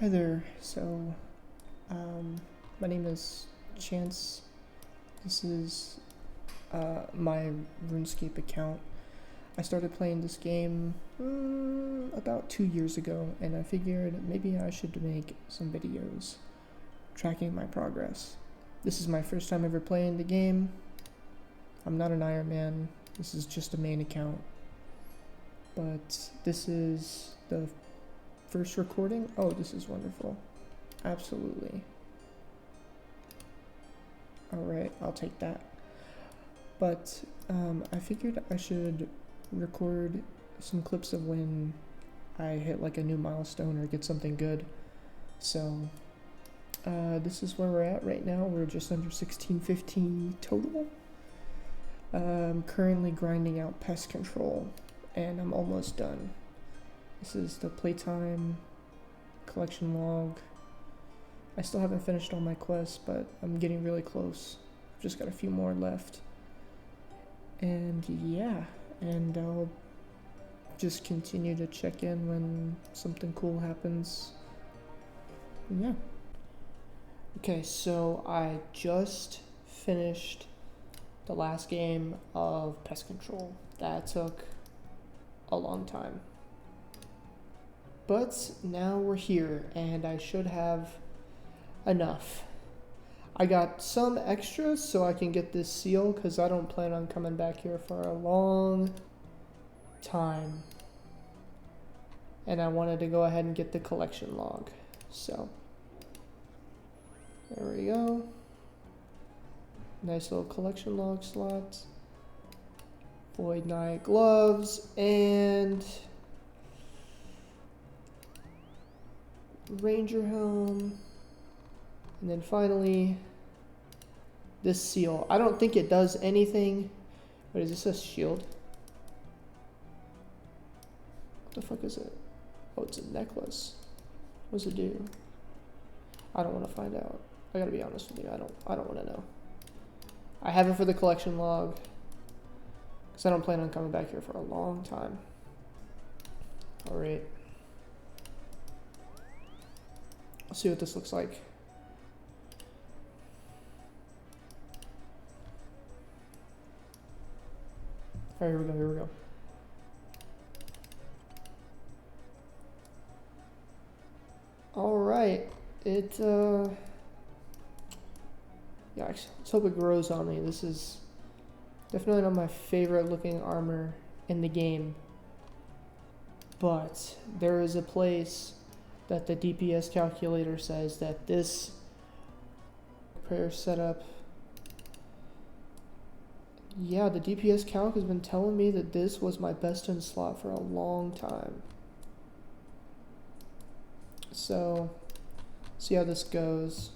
Hi there. My name is Chance. This is my RuneScape account. I started playing this game about 2 years ago, and I figured maybe I should make some videos tracking my progress. This is my first time ever playing the game. I'm not an Iron Man. This is just a main account. But this is the first recording. Oh, this is wonderful. Absolutely. Alright, I'll take that. But I figured I should record some clips of when I hit like a new milestone or get something good. So this is where we're at right now. We're just under 1650 total. I'm currently grinding out pest control, and I'm almost done. This is the playtime collection log. I still haven't finished all my quests, but I'm getting really close. Just got a few more left. And yeah, and I'll just continue to check in when something cool happens. Yeah. Okay, so I just finished the last game of pest control. That took a long time. But now we're here, and I should have enough. I got some extras so I can get this seal, because I don't plan on coming back here for a long time. And I wanted to go ahead and get the collection log. So, there we go. Nice little collection log slot. Void Knight gloves, and Ranger helm. And then finally, this seal. I don't think it does anything. Wait, is this a shield? What the fuck is it? Oh, it's a necklace. What does it do? I don't want to find out. I gotta be honest with you. I don't want to know. I have it for the collection log, because I don't plan on coming back here for a long time. Alright. Let's see what this looks like. Alright, here we go. Alright, yikes. Let's hope it grows on me. This is definitely not my favorite looking armor in the game. But there is a place that the DPS calculator says that this prayer setup. Yeah, the DPS calc has been telling me that this was my best in slot for a long time. So, see how this goes.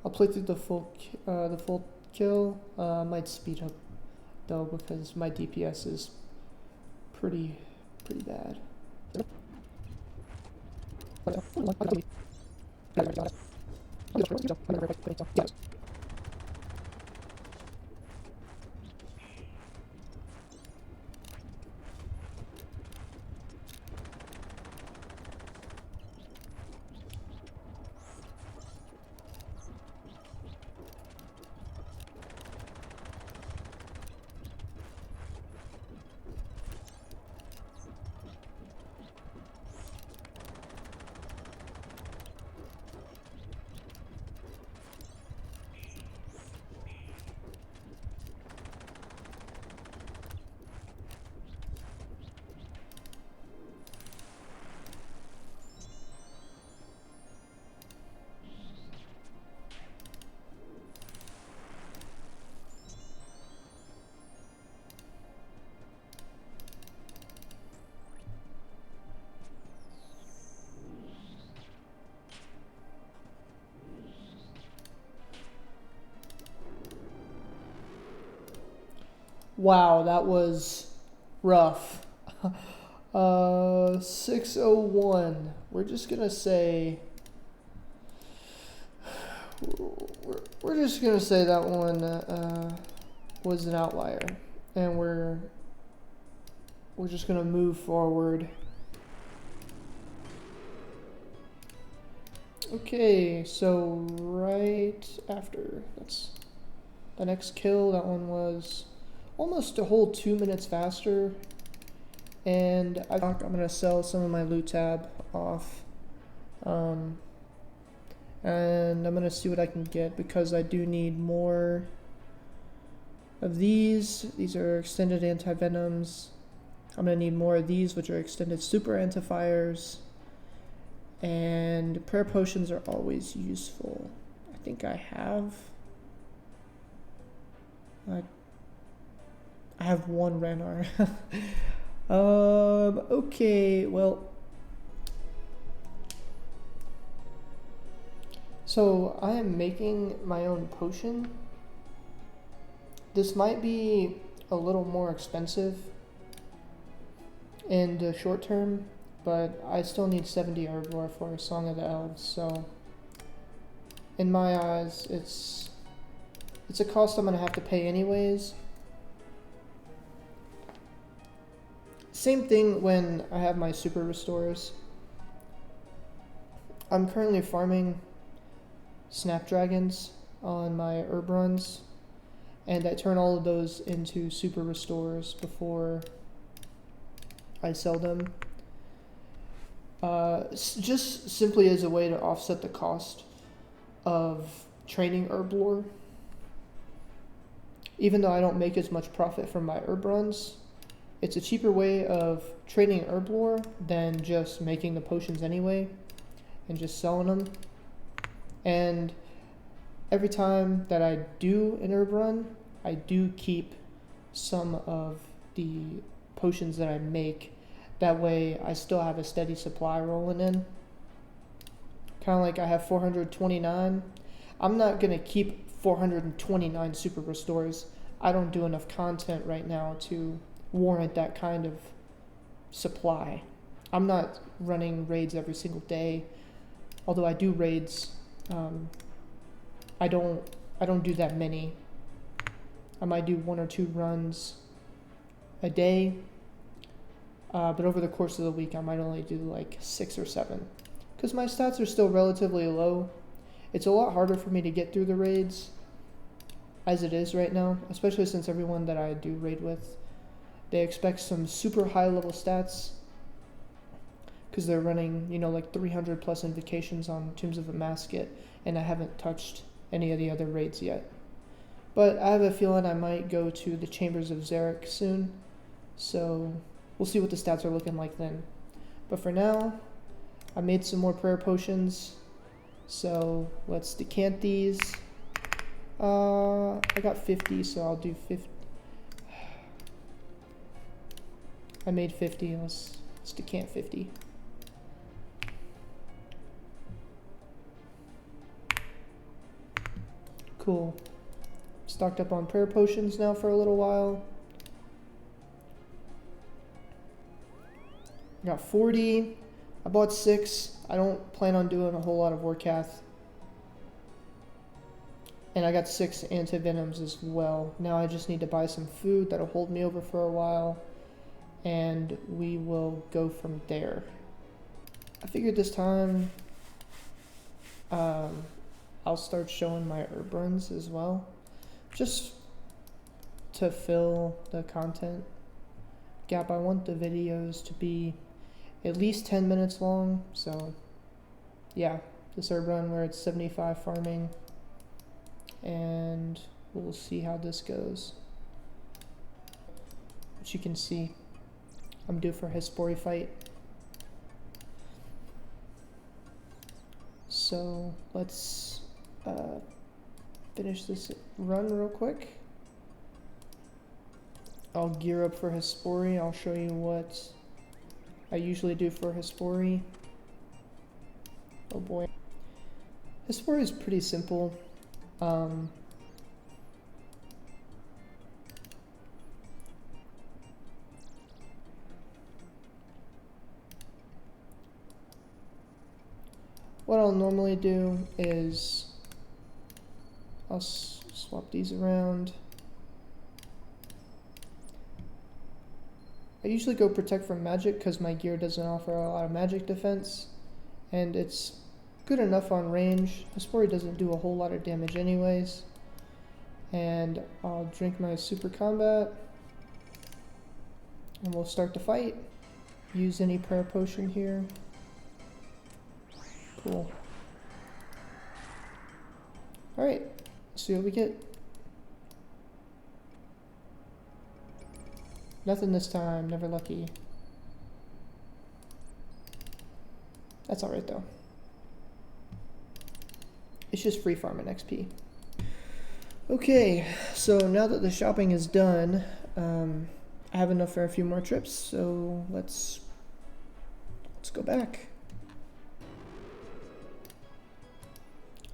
I'll play through the full kill. Might speed up though, because my DPS is pretty bad. Wow, that was rough. 601. We're just gonna say that one was an outlier, and we're just gonna move forward. Okay, so right after, that's the next kill. That one was almost a whole 2 minutes faster. And I'm gonna sell some of my loot tab off. And I'm gonna see what I can get because I do need more of these. These are extended anti-venoms. I'm gonna need more of these, which are extended super anti-fires. And prayer potions are always useful. I think I have one Renar. Okay, well, so I am making my own potion. This might be a little more expensive in the short term, but I still need 70 herb lore for Song of the Elves, so in my eyes, it's a cost I'm gonna have to pay anyways. Same thing when I have my super restores. I'm currently farming snapdragons on my herb runs, and I turn all of those into super restores before I sell them. Just simply as a way to offset the cost of training herb lore. Even though I don't make as much profit from my herb runs, it's a cheaper way of trading herb lore than just making the potions anyway and just selling them. And every time that I do an herb run, I do keep some of the potions that I make. That way I still have a steady supply rolling in. Kind of like I have 429. I'm not going to keep 429 super restores. I don't do enough content right now to warrant that kind of supply. I'm not running raids every single day, although I do raids. I don't do that many. I might do 1 or 2 runs a day, but over the course of the week I might only do like 6 or 7 because my stats are still relatively low. It's a lot harder for me to get through the raids as it is right now, especially since everyone that I do raid with, they expect some super high level stats because they're running, like 300 plus invocations on Tombs of Amasket, and I haven't touched any of the other raids yet. But I have a feeling I might go to the Chambers of Zarek soon, so we'll see what the stats are looking like then. But for now, I made some more prayer potions, so let's decant these. I got 50, so I'll do 50. I made 50, let's decant 50. Cool. Stocked up on prayer potions now for a little while. Got 40. I bought 6. I don't plan on doing a whole lot of Warcath. And I got 6 anti-venoms as well. Now I just need to buy some food that'll hold me over for a while, and we will go from there. I figured this time I'll start showing my herb runs as well, just to fill the content gap. I want the videos to be at least 10 minutes long, so yeah, this herb run where it's 75 farming, and we'll see how this goes. But you can see I'm due for his Hespori fight. So let's finish this run real quick. I'll gear up for his Hespori. I'll show you what I usually do for his Hespori. Oh boy. His Hespori is pretty simple. What I'll normally do is I'll swap these around. I usually go protect from magic because my gear doesn't offer a lot of magic defense, and it's good enough on range. The Spore doesn't do a whole lot of damage anyways. And I'll drink my super combat. And we'll start the fight. Use any prayer potion here. Cool. Alright, see what we get. Nothing this time, never lucky. That's alright though. It's just free farming XP. Okay, so now that the shopping is done, I have enough for a few more trips, so let's go back.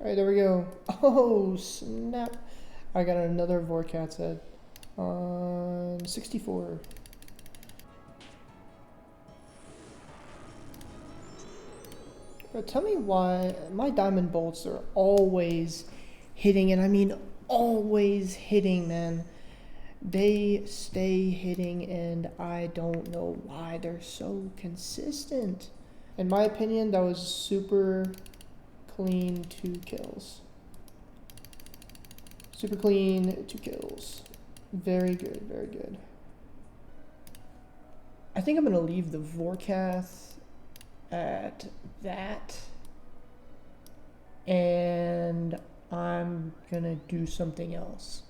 Alright, there we go. Oh, snap. I got another Vorkat's head on 64. But tell me why my diamond bolts are always hitting, and I mean always hitting, man. They stay hitting, and I don't know why they're so consistent. In my opinion, that was super clean 2 kills. Super clean 2 kills. Very good, very good. I think I'm gonna leave the Vorkath at that, and I'm gonna do something else.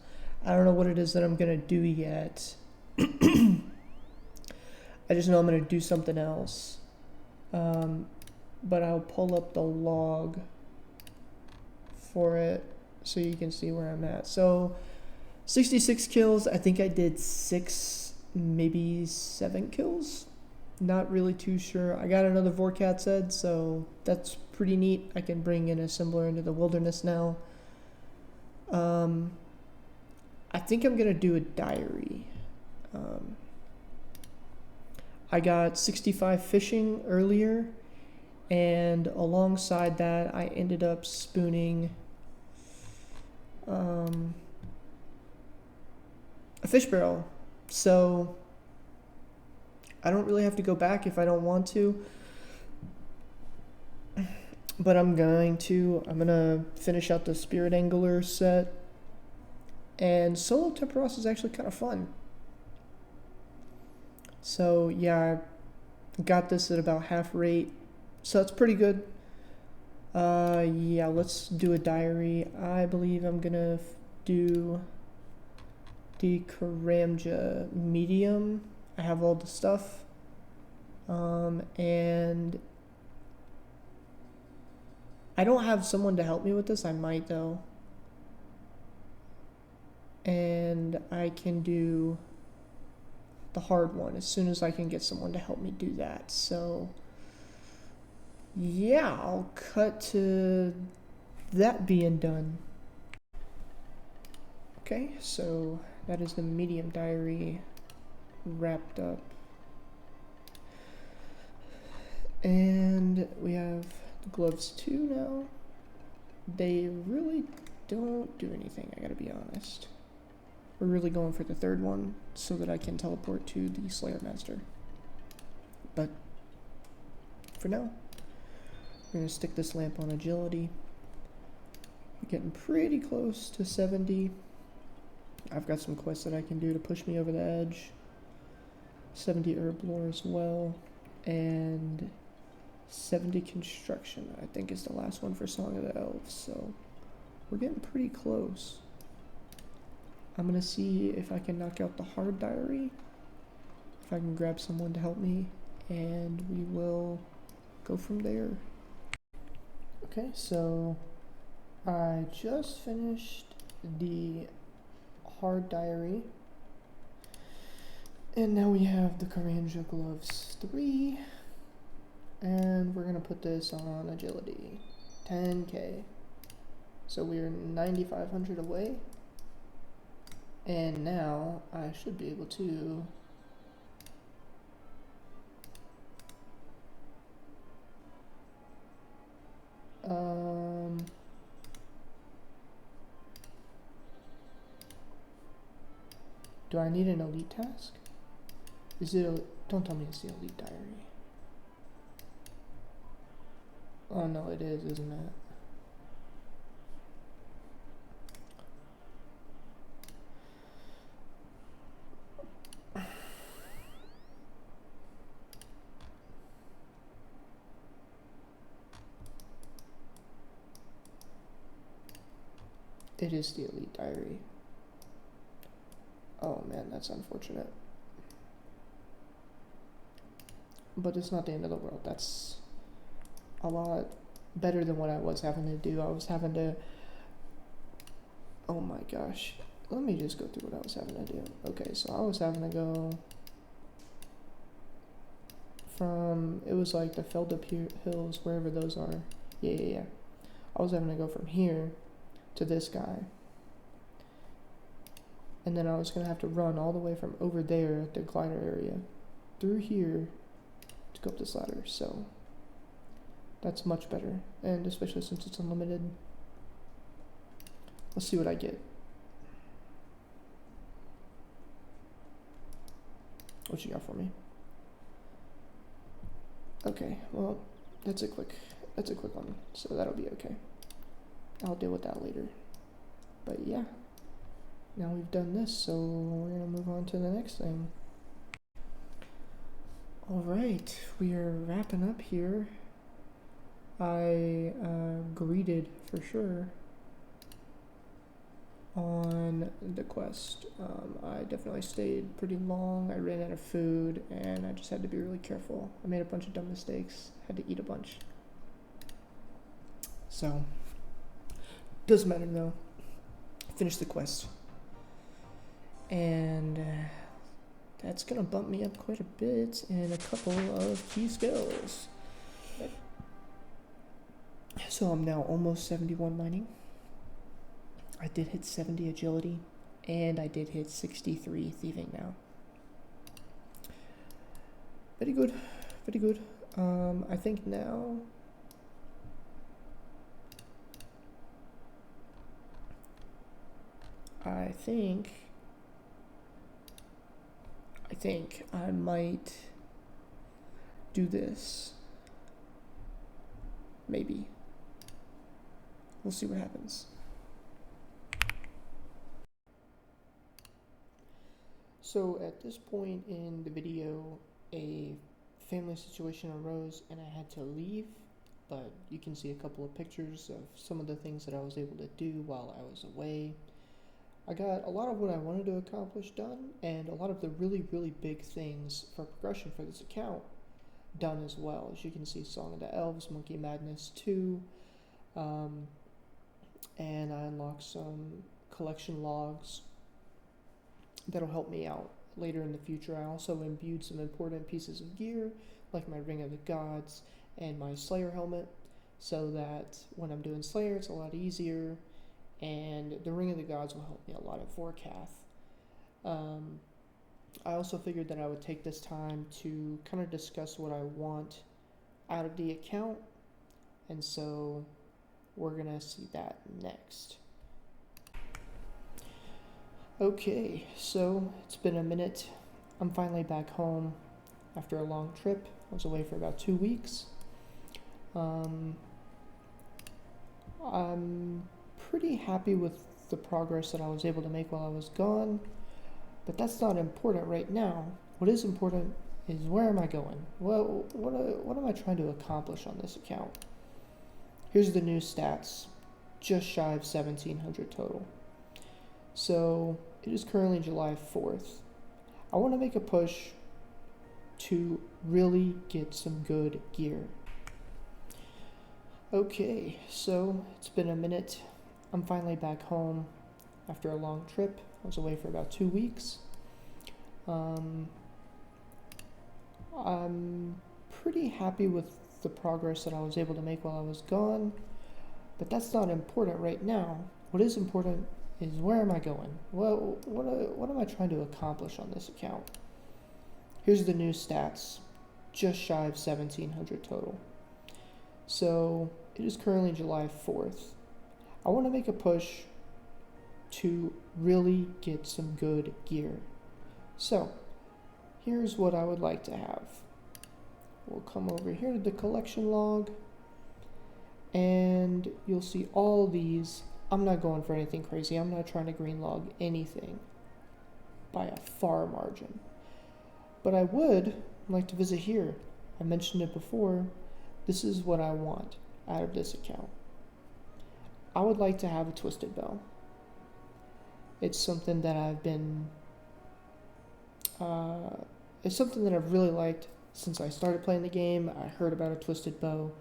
I don't know what it is that I'm gonna do yet. I just know I'm gonna do something else. But I'll pull up the log for it so you can see where I'm at. So 66 kills. I think I did 6, maybe 7 kills. Not really too sure. I got another Vorkat's head, so that's pretty neat. I can bring an assembler into the wilderness now. I think I'm gonna do a diary. I got 65 fishing earlier, and alongside that I ended up spooning a fish barrel. So I don't really have to go back if I don't want to, but I'm gonna finish out the Spirit Angler set. And solo Temperos is actually kind of fun. So yeah, I got this at about half rate, so it's pretty good. Yeah, let's do a diary. I believe I'm gonna do the Karamja medium. I have all the stuff, and I don't have someone to help me with this. I might though. And I can do the hard one as soon as I can get someone to help me do that. So yeah, I'll cut to that being done. Okay, so that is the medium diary wrapped up. And we have the gloves too now. They really don't do anything, I gotta be honest. We're really going for the third one so that I can teleport to the Slayer Master. But for now, we're gonna stick this lamp on agility. We're getting pretty close to 70. I've got some quests that I can do to push me over the edge. 70 herb lore as well, and 70 construction, I think, is the last one for Song of the Elves. So we're getting pretty close. I'm gonna see if I can knock out the hard diary, if I can grab someone to help me, and we will go from there. Okay, so I just finished the hard diary, and now we have the Karanja Gloves 3, and we're gonna put this on agility 10k, so we're 9,500 away. And now I should be able to do I need an elite task? Is it a, don't tell me it's the elite diary. Oh no, it is, isn't it? It is the Elite Diary. Oh man, that's unfortunate. But it's not the end of the world. That's a lot better than what I was having to do. I was having to... Oh my gosh. Let me just go through what I was having to do. Okay, so I was having to go from... It was like the Feldup Hills, wherever those are. Yeah. I was having to go from here to this guy. And then I was going to have to run all the way from over there at the glider area through here to go up this ladder. So that's much better. And especially since it's unlimited. Let's see what I get. What you got for me? Okay, well, that's a quick one. So that'll be okay. I'll deal with that later. But yeah. Now we've done this, so we're going to move on to the next thing. Alright, we are wrapping up here. I greeted for sure on the quest. I definitely stayed pretty long. I ran out of food and I just had to be really careful. I made a bunch of dumb mistakes, had to eat a bunch. So, doesn't matter though. Finished the quest. And that's gonna bump me up quite a bit in a couple of key skills. So I'm now almost 71 mining. I did hit 70 agility, and I did hit 63 thieving now. Very good, very good. I think now... I think I might do this. Maybe. We'll see what happens. So at this point in the video, a family situation arose and I had to leave, but you can see a couple of pictures of some of the things that I was able to do while I was away. I got a lot of what I wanted to accomplish done, and a lot of the really, really big things for progression for this account done as well. As you can see, Song of the Elves, Monkey Madness 2, and I unlocked some collection logs that'll help me out later in the future. I also imbued some important pieces of gear, like my Ring of the Gods and my Slayer helmet, so that when I'm doing Slayer, it's a lot easier. And the Ring of the Gods will help me a lot at Vorkath. I also figured that I would take this time to kind of discuss what I want out of the account, and so we're gonna see that next. Okay, so it's been a minute. I'm finally back home after a long trip. I was away for about 2 weeks. I'm pretty happy with the progress that I was able to make while I was gone, but that's not important right now. What is important is where am I going? Well, what am I trying to accomplish on this account? Here's the new stats, just shy of 1,700 total. So it is currently July 4th. I want to make a push to really get some good gear. Okay, so it's been a minute. I'm finally back home after a long trip. I was away for about 2 weeks. I'm pretty happy with the progress that I was able to make while I was gone, but that's not important right now. What is important is where am I going? Well, what am I trying to accomplish on this account? Here's the new stats, just shy of 1,700 total. So it is currently July 4th. I want to make a push to really get some good gear. So here's what I would like to have. We'll come over here to the collection log, and you'll see all these. I'm not going for anything crazy. I'm not trying to green log anything by a far margin. But I would like to visit here. I mentioned it before. This is what I want out of this account. I would like to have a twisted bow. It's something that it's something that I've really liked since I started playing the game. I heard about a twisted bow.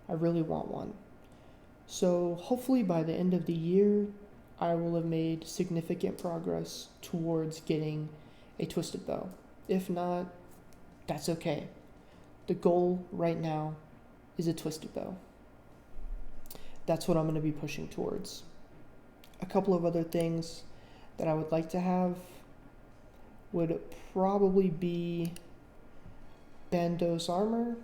I really want one. So hopefully by the end of the year, I will have made significant progress towards getting a twisted bow. If not, that's okay. The goal right now is a twisted bow. That's what I'm going to be pushing towards. A couple of other things that I would like to have would probably be Bandos armor.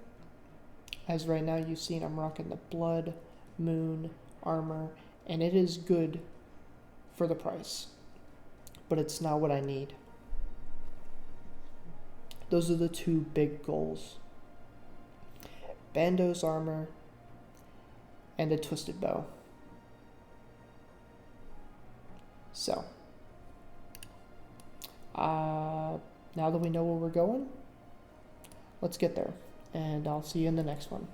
As right now you've seen, I'm rocking the Blood Moon armor, and it is good for the price, but it's not what I need. Those are the two big goals: Bandos armor and a twisted bow. So, now that we know where we're going, let's get there, and I'll see you in the next one.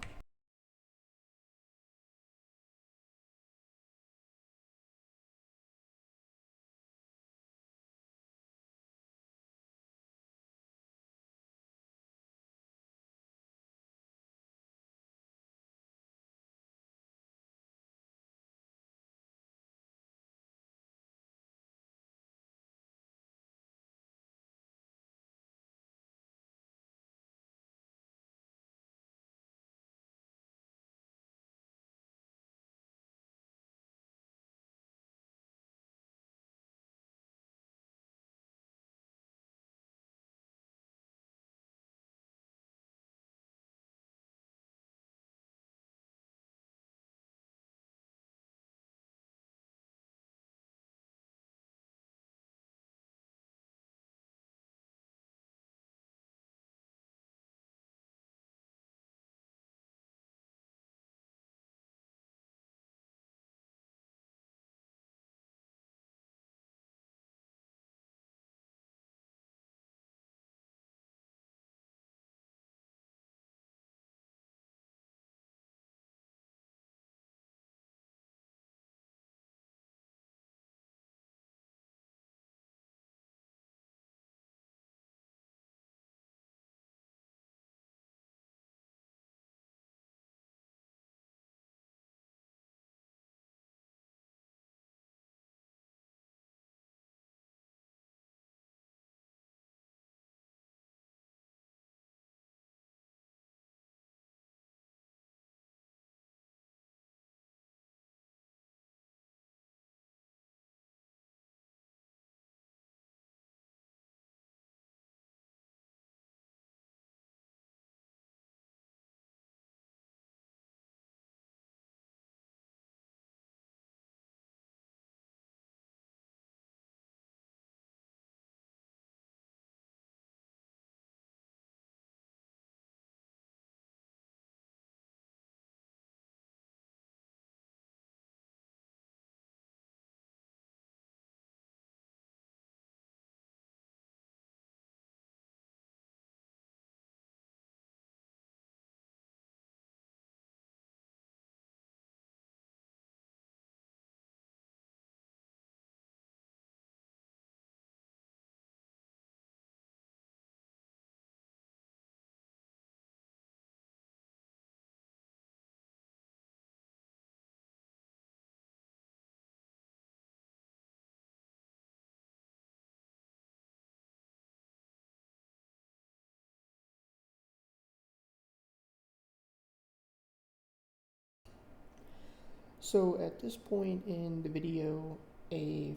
So at this point in the video, a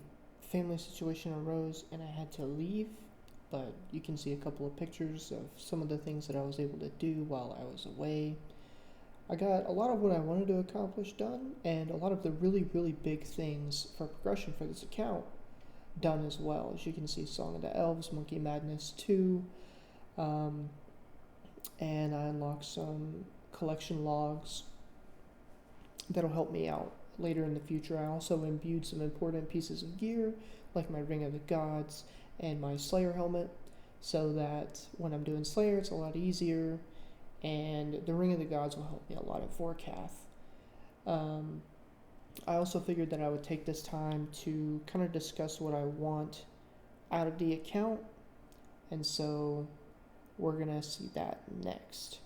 family situation arose and I had to leave, but you can see a couple of pictures of some of the things that I was able to do while I was away. I got a lot of what I wanted to accomplish done, and a lot of the really, really big things for progression for this account done as well. As you can see, Song of the Elves, Monkey Madness 2, and I unlocked some collection logs. that'll help me out later in the future. I also imbued some important pieces of gear, like my Ring of the Gods and my Slayer helmet, so that when I'm doing Slayer, it's a lot easier, and the Ring of the Gods will help me a lot at Vorkath. I also figured that I would take this time to kind of discuss what I want out of the account, and so we're gonna see that next.